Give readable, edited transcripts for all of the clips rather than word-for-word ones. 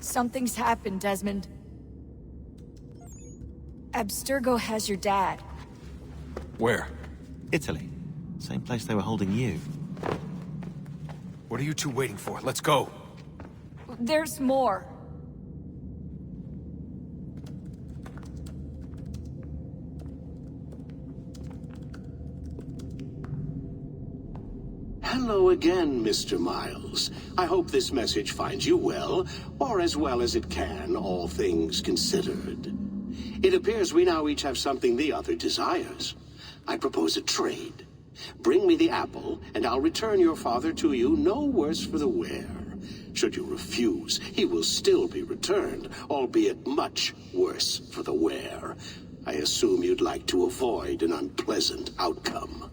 Something's happened, Desmond. Abstergo has your dad. Where? Italy. Same place they were holding you. What are you two waiting for? Let's go. There's more. Hello again, Mr. Miles. I hope this message finds you well, or as well as it can, all things considered. It appears we now each have something the other desires. I propose a trade. Bring me the apple, and I'll return your father to you no worse for the wear. Should you refuse, he will still be returned, albeit much worse for the wear. I assume you'd like to avoid an unpleasant outcome.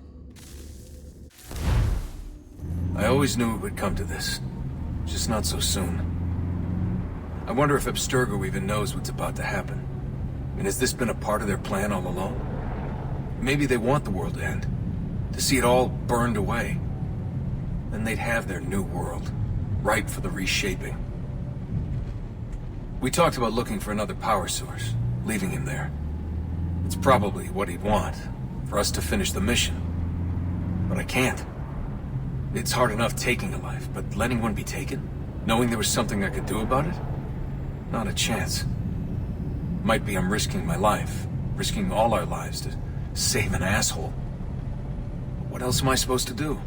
I always knew it would come to this. Just not so soon. I wonder if Abstergo even knows what's about to happen. And has this been a part of their plan all along? Maybe they want the world to end. To see it all burned away. Then they'd have their new world, ripe for the reshaping. We talked about looking for another power source, leaving him there. It's probably what he'd want, for us to finish the mission. But I can't. It's hard enough taking a life, but letting one be taken? Knowing there was something I could do about it? Not a chance. Might be I'm risking my life, risking all our lives to save an asshole. But what else am I supposed to do?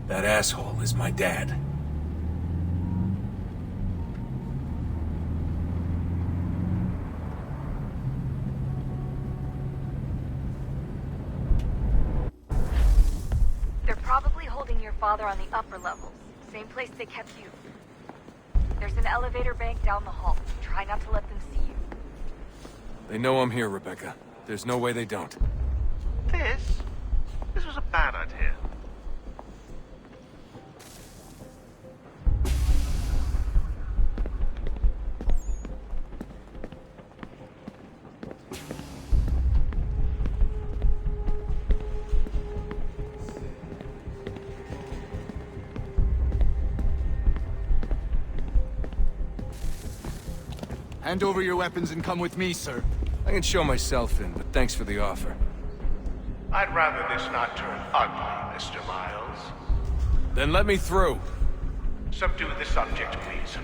That asshole is my dad. They're probably holding your father on the upper levels. Same place they kept you. There's an elevator bank down the hall. Try not to let them see you. They know I'm here, Rebecca. There's no way they don't. This was a bad idea. Hand over your weapons and come with me, sir. I can show myself in, but thanks for the offer. I'd rather this not turn ugly, Mr. Miles. Then let me through. Subdue the subject, please.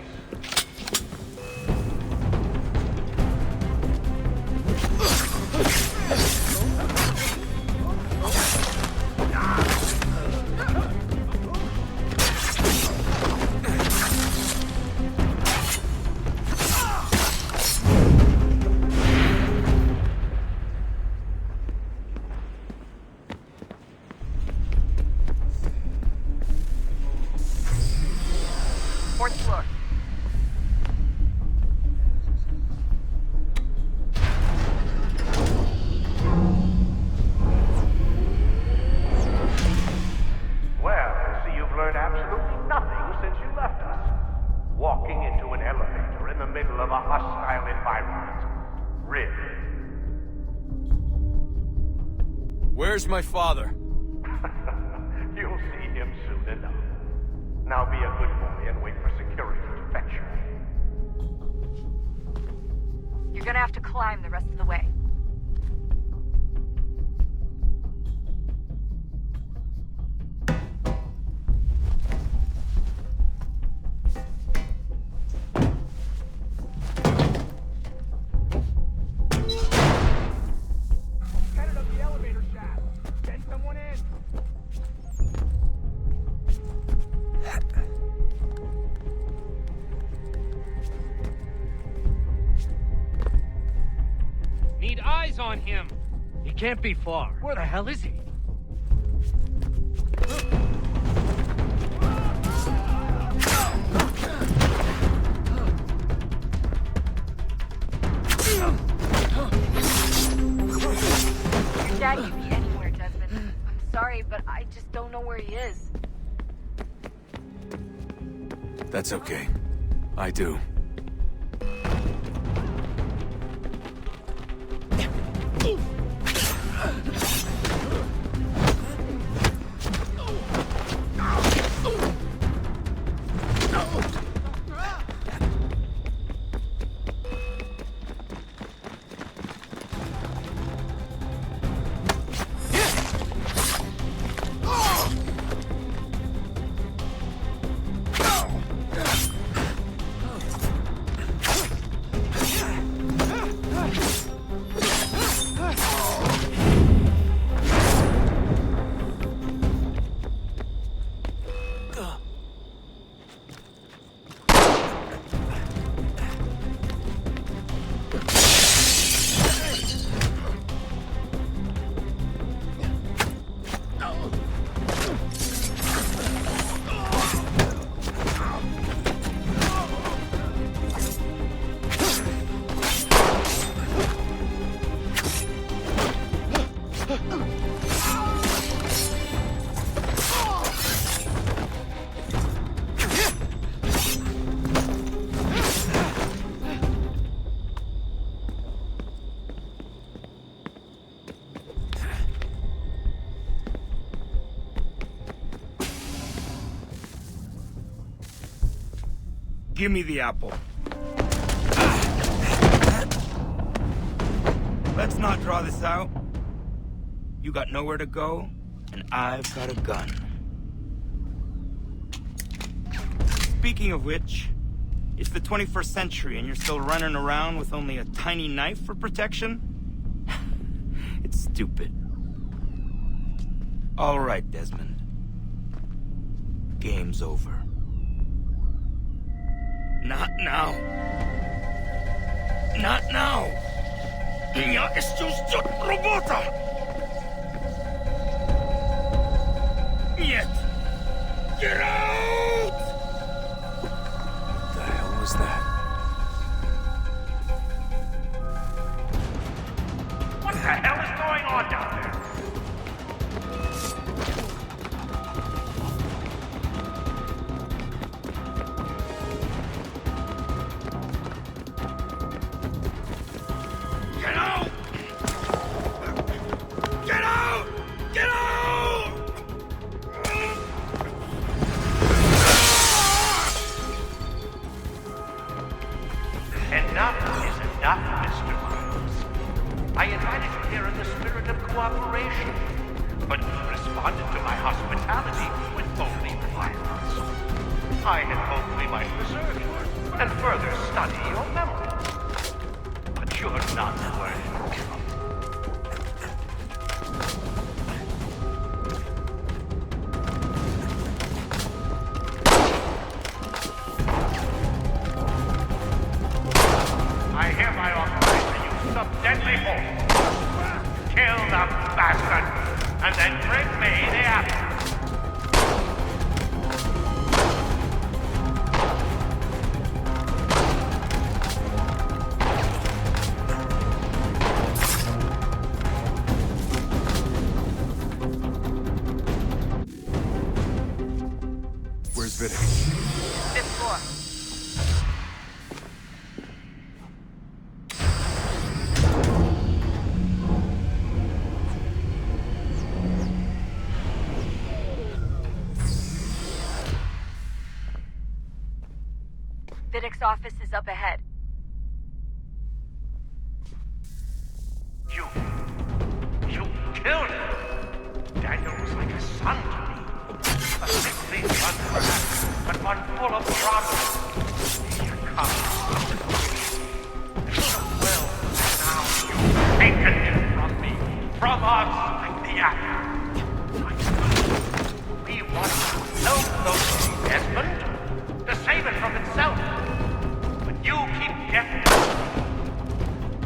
Fourth floor. Well, I see you've learned absolutely nothing since you left us. Walking into an elevator in the middle of a hostile environment. Really? Where's my father? You'll see him soon enough. Now be a good boy and wait for security to fetch you. You're gonna have to climb the rest of the way. Headed up the elevator shaft. Send someone in. Need eyes on him. He can't be far. Where the hell is he? Your dad could be anywhere, Desmond. I'm sorry, but I just don't know where he is. That's okay. I do. Give me the apple. Let's not draw this out. You got nowhere to go, and I've got a gun. Speaking of which, it's the 21st century and you're still running around with only a tiny knife for protection? It's stupid. All right, Desmond. Game's over. Not now. Not now. Я еще ждет работа. Нет. Get out! What the hell was that? What the hell is going on down there? Get out! Get out! Get out! Enough is enough, Mr. Miles. I invited you here in the spirit of cooperation, but you responded to my hospitality with only violence. I had hoped we might preserve you and further study your memory. But you're not learning. I hereby authorize the use of deadly force. Kill the bastard, and then bring me the apple. Where's Vidic? Fifth floor. Vidic's office is up ahead. You killed him. Daniel was like a son to me. A sickly son, perhaps, but one full of promise. Here comes. Well, now you've taken him from me, from us, like the apple. We want to help those Desmond, to save it from itself. But you keep getting it.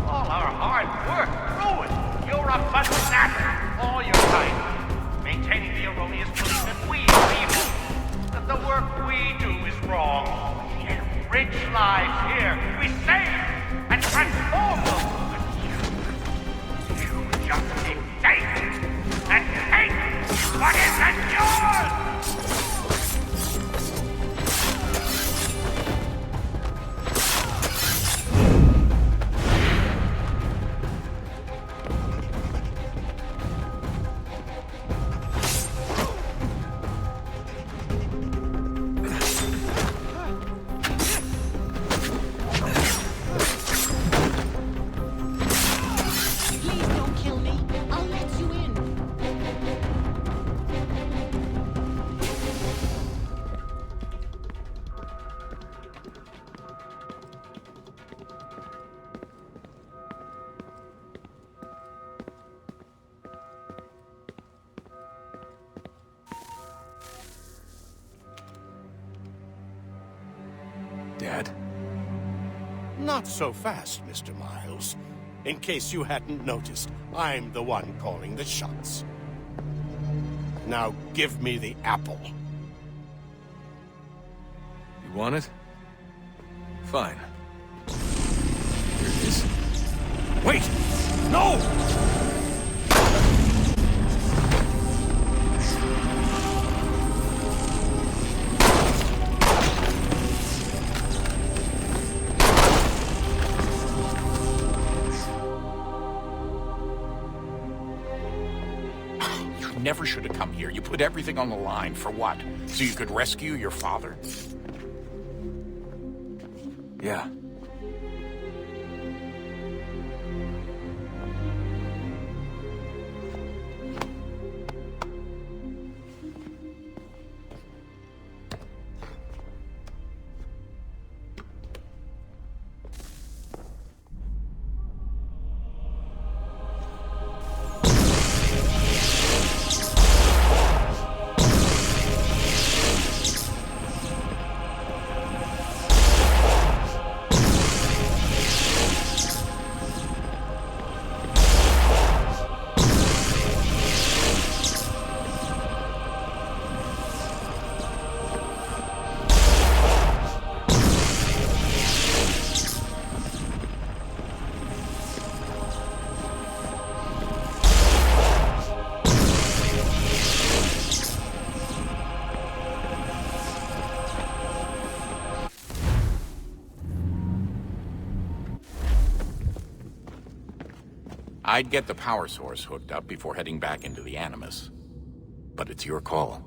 All our hard work ruined. You're a fanatic. All your time, maintaining the erroneous belief that we are evil, that the work we do is wrong. Dad. Not so fast, Mr. Miles. In case you hadn't noticed, I'm the one calling the shots. Now give me the apple. You want it? Fine. Here it is. Wait! No! You never should have come here. You put everything on the line. For what? So you could rescue your father? Yeah. I'd get the power source hooked up before heading back into the Animus. But it's your call.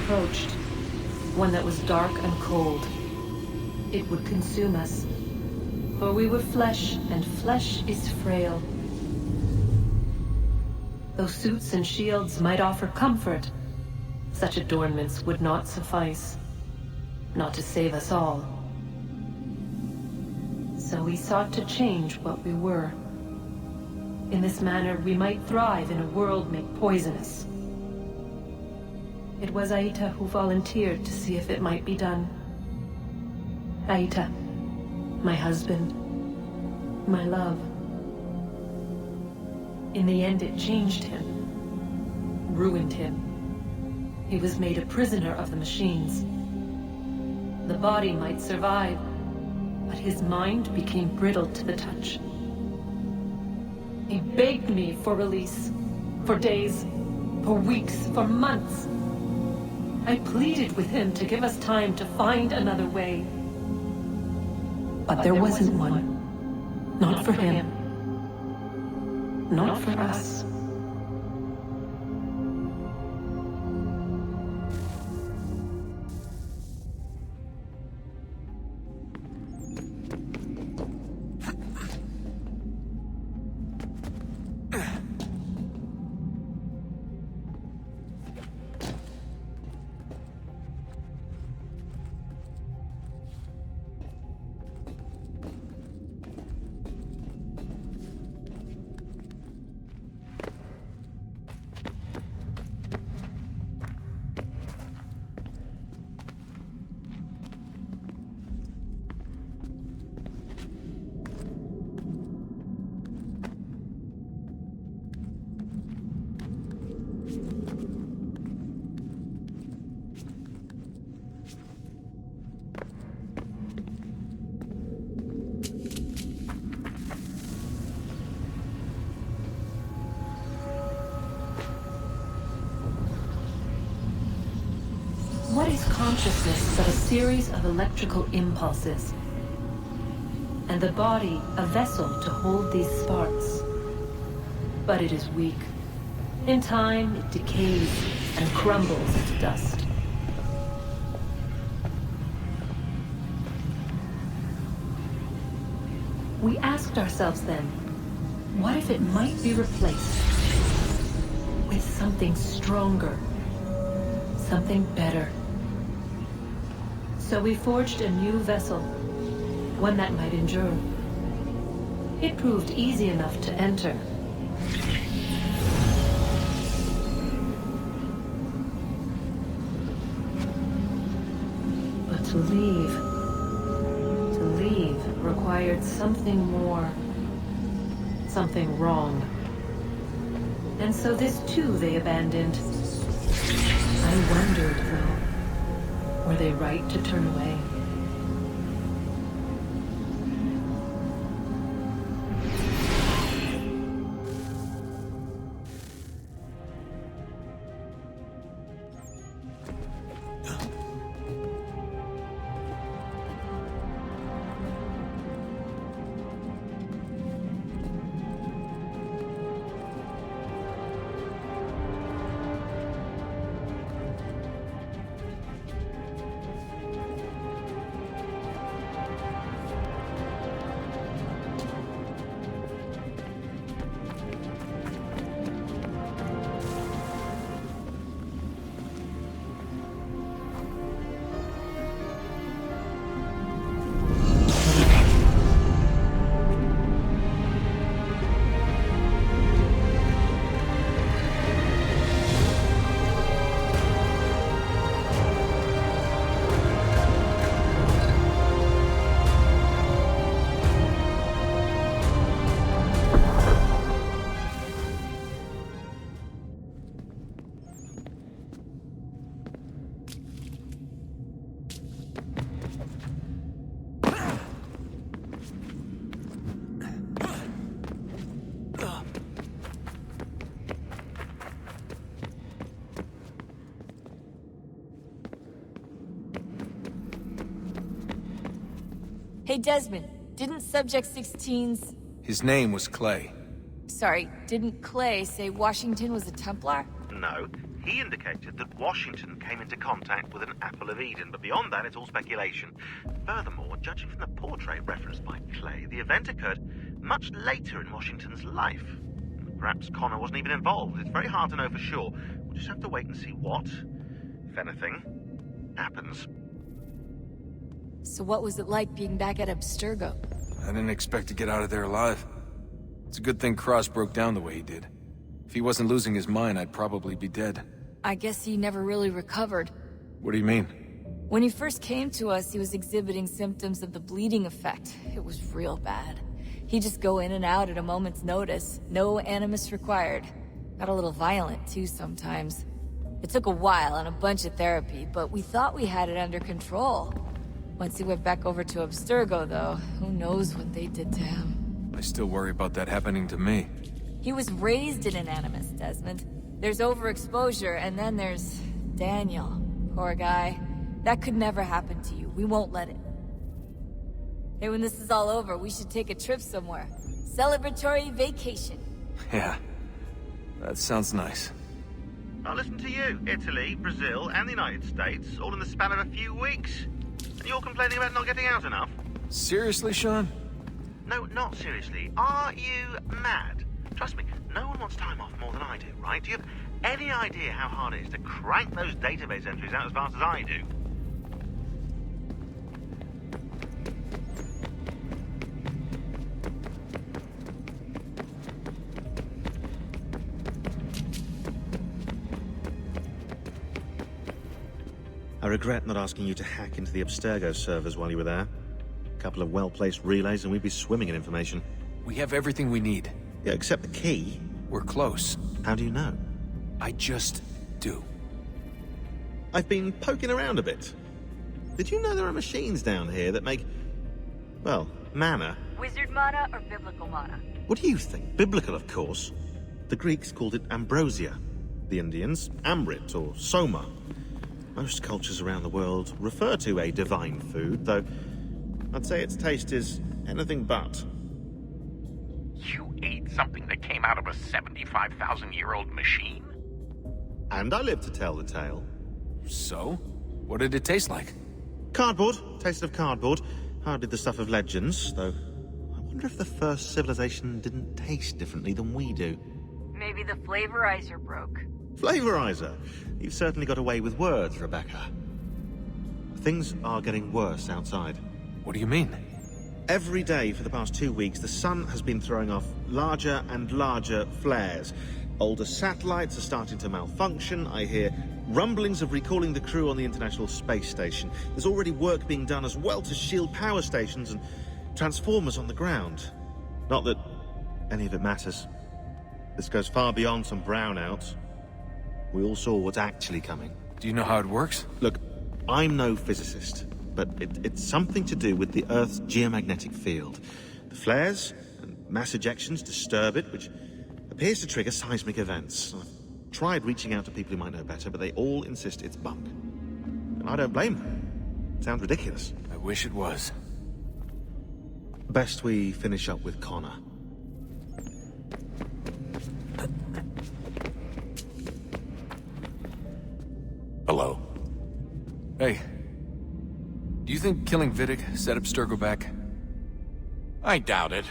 Approached, one that was dark and cold. It would consume us, for we were flesh, and flesh is frail. Though suits and shields might offer comfort, such adornments would not suffice, not to save us all. So we sought to change what we were. In this manner, we might thrive in a world made poisonous. It was Aita who volunteered to see if it might be done. Aita, my husband, my love. In the end, it changed him, ruined him. He was made a prisoner of the machines. The body might survive, but his mind became brittle to the touch. He begged me for release, for days, for weeks, for months. I pleaded with him to give us time to find another way. But there wasn't one. Not for him. Not for us. What is consciousness but a series of electrical impulses? And the body a vessel to hold these sparks. But it is weak. In time, it decays and crumbles to dust. We asked ourselves then, what if it might be replaced with something stronger, something better? So we forged a new vessel, one that might endure. It proved easy enough to enter. But to leave required something more, something wrong. And so this too they abandoned. I wondered, though, were they right to turn away? Hey, Desmond, didn't Subject 16's... His name was Clay. Sorry, didn't Clay say Washington was a Templar? No. He indicated that Washington came into contact with an Apple of Eden, but beyond that, it's all speculation. Furthermore, judging from the portrait referenced by Clay, the event occurred much later in Washington's life. Perhaps Connor wasn't even involved. It's very hard to know for sure. We'll just have to wait and see what, if anything, happens. So what was it like being back at Abstergo? I didn't expect to get out of there alive. It's a good thing Cross broke down the way he did. If he wasn't losing his mind, I'd probably be dead. I guess he never really recovered. What do you mean? When he first came to us, he was exhibiting symptoms of the bleeding effect. It was real bad. He'd just go in and out at a moment's notice. No animus required. Got a little violent, too, sometimes. It took a while and a bunch of therapy, but we thought we had it under control. Once he went back over to Abstergo, though, who knows what they did to him. I still worry about that happening to me. He was raised in an animus, Desmond. There's overexposure, and then there's Daniel. Poor guy. That could never happen to you. We won't let it. Hey, when this is all over, we should take a trip somewhere. Celebratory vacation. Yeah, that sounds nice. Now listen to you. Italy, Brazil, and the United States, all in the span of a few weeks. And you're complaining about not getting out enough? Seriously, Sean? No, not seriously. Are you mad? Trust me, no one wants time off more than I do, right? Do you have any idea how hard it is to crank those database entries out as fast as I do? I regret not asking you to hack into the Abstergo servers while you were there. A couple of well-placed relays and we'd be swimming in information. We have everything we need. Yeah, except the key. We're close. How do you know? I just do. I've been poking around a bit. Did you know there are machines down here that make, well, mana? Wizard mana or biblical mana? What do you think? Biblical, of course. The Greeks called it ambrosia. The Indians, amrit or soma. Most cultures around the world refer to a divine food, though I'd say its taste is anything but. You ate something that came out of a 75,000-year-old machine? And I live to tell the tale. So? What did it taste like? Cardboard. Taste of cardboard. Hardly the stuff of legends, though I wonder if the first civilization didn't taste differently than we do. Maybe the flavorizer broke. Flavorizer! You've certainly got away with words, Rebecca. Things are getting worse outside. What do you mean? Every day for the past 2 weeks, the sun has been throwing off larger and larger flares. Older satellites are starting to malfunction. I hear rumblings of recalling the crew on the International Space Station. There's already work being done as well to shield power stations and transformers on the ground. Not that any of it matters. This goes far beyond some brownouts. We all saw what's actually coming. Do you know how it works? Look, I'm no physicist, but it's something to do with the Earth's geomagnetic field. The flares and mass ejections disturb it, which appears to trigger seismic events. I've tried reaching out to people who might know better, but they all insist it's bunk. And I don't blame them. It sounds ridiculous. I wish it was. Best we finish up with Connor. Hello. Hey. Do you think killing Vidic set Abstergo back? I doubt it.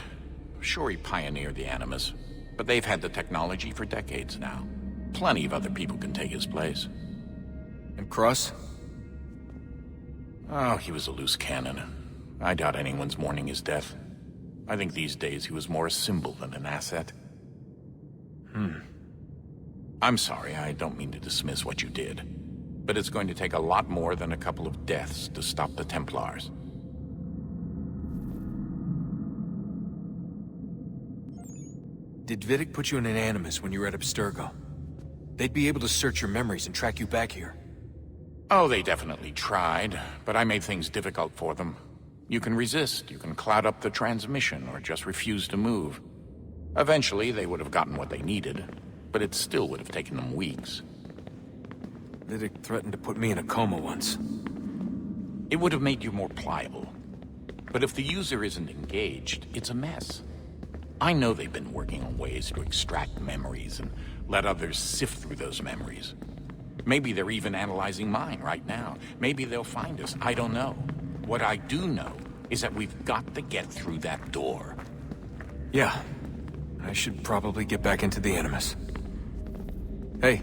Sure, he pioneered the Animus, but they've had the technology for decades now. Plenty of other people can take his place. And Cross? Oh, he was a loose cannon. I doubt anyone's mourning his death. I think these days he was more a symbol than an asset. I'm sorry, I don't mean to dismiss what you did. But it's going to take a lot more than a couple of deaths to stop the Templars. Did Vidic put you in an Animus when you were at Abstergo? They'd be able to search your memories and track you back here. Oh, they definitely tried, but I made things difficult for them. You can resist, you can cloud up the transmission, or just refuse to move. Eventually, they would have gotten what they needed, but it still would have taken them weeks. Vidic threatened to put me in a coma once. It would have made you more pliable. But if the user isn't engaged, it's a mess. I know they've been working on ways to extract memories and let others sift through those memories. Maybe they're even analyzing mine right now. Maybe they'll find us. I don't know. What I do know is that we've got to get through that door. Yeah. I should probably get back into the Animus. Hey.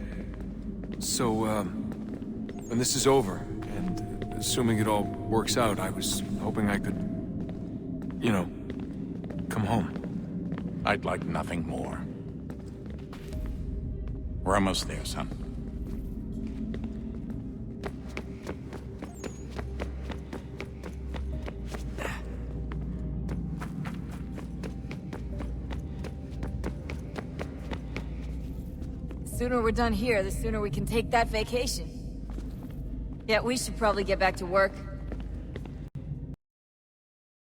So, when this is over, and assuming it all works out, I was hoping I could, you know, come home. I'd like nothing more. We're almost there, son. The sooner we're done here, the sooner we can take that vacation. Yeah, we should probably get back to work.